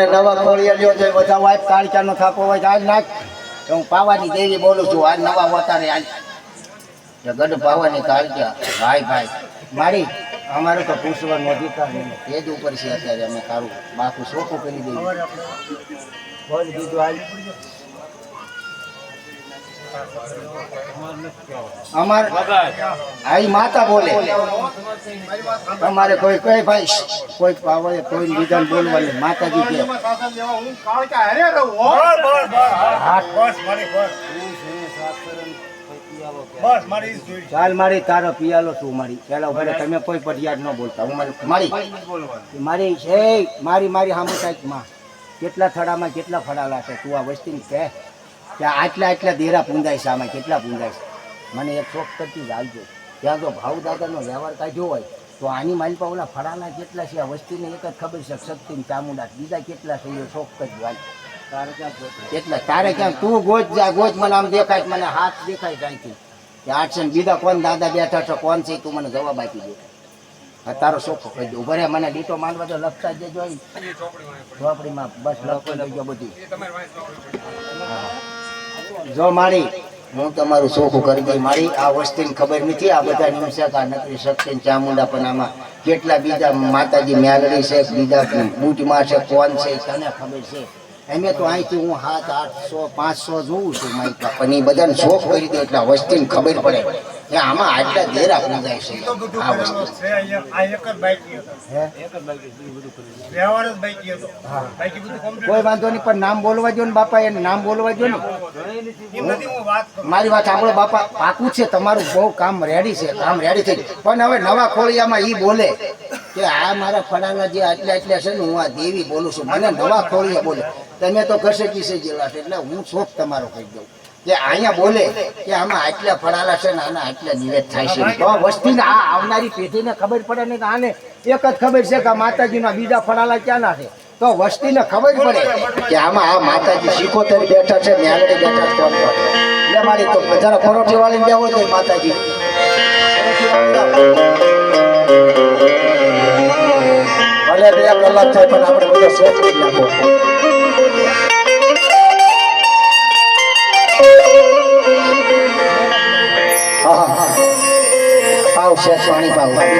મને નવા ખોળિયા લ્યો છે બધા વાઈફ કાળચાનો થાપો હોય આજ નાખ હું પાવાની દેવી બોલું છું આજ નવા વતારે આજ ગઢ પાવાની કાળચા ભાઈ ભાઈ મારી અમારે તો પૂછવાનું અધિકાર નહીં એ જ ઉપર છે અત્યારે અમે તારું બાપુ શોખું કરી દઈએ બોલ દીધું આજ અમાર આઈ માતા બોલે તમારે કોઈ કઈ ભાઈ કોઈ પાવે કોઈ વિધાન બોલવાની માતાજી કે ચાલ મારી તારો પિયાલો છું મારી ચાલો ભલે તમે કોઈ ફરિયાદ ન બોલતા હું મારી મારી છે મારી મારી સામે સાહેબ માં કેટલા થડામાં કેટલા ફડાલા છે તું આ વસ્તી કે ત્યાં આટલા દેરા પૂંજાય છે આમાં કેટલા પૂંજાય છે મને એક શોખ કરતી જ આવજો ત્યાં જો ભાવ દાદાનો વ્યવહાર કાઢ્યો હોય તો આની માલપા ઓલા ફળાના કેટલા છે આ વસ્તીને એક જ ખબર છે શક્તિ ચામુંડા બીજા કેટલા છે એ શોખ કરજો હાલ કેટલા તારે ક્યાં તું ગોજ જા ગોજ મને આમ દેખાય મને હાથ દેખાય ત્યાંથી કે 800 બીજા કોણ દાદા બેઠા છે કોણ છે તું મને જવાબ આપી દે હા તારો શોખ કહી દઉં ભરે મને લીટો માનવા તો લખતા જ જોઈ ચોપડીમાં બસ લખતો ગયો બધું જો મારી હું તમારું શોખ કરી દઈ મારી આ વસ્તીને ખબર નથી આ બધા નિમશકા નકરી શક્તિ ચામુંડા પણ આમાં કેટલા બીજા માતાજી મેલડી છે બીજા બૂટમાં છે કોણ છે તને ખબર છે એમે તો અહીંથી હું 700 800 500 જોઉં છું મારી પણ એ બધાને શોખ કરી દો એટલે વસ્તીને ખબર પડે કે આમાં આટલા દેરા પૂજાય છે આ વસ્તુ કોઈ વાંધો નહીં પણ નામ બોલવા જો ને બાપા એને નામ બોલવા જો ને મારી વાત સાંભળો બાપા પાકું છે તમારું બહુ કામ રેડી છે કામ રેડી થઈ પણ હવે નવા ખોળિયામાં ઈ બોલે કે આ મારા ફળાના જે આટલા છે ને હું આ દેવી બોલું છું મને નવા ખોળિયા બોલે તમે તો કશે કિસે જેલા છે એટલે હું શોખ તમારો કહી દઉં કે અહીંયા બોલે કે આમાં આટલા ફળાલા છે ને આના આટલા નિવેદ થાય છે તો વસ્તીને આ આવનારી પેઢીને ખબર પડે ને કે આને એક જ ખબર છે કે માતાજીના બીજા ફળાલા ક્યાંના છે તો વસ્તીને ખબર પડે કે આમાં આ માતાજી શીખોતર બેઠા છે ન્યાલડી બેઠા છે કોણ એટલે મારી તો જરા પરોઠી વાળીને બેહો તો માતાજી ભલે 2 કલાક થાય પણ આપણે બધો શોખ જ નાખો આવશે પાણી પાવ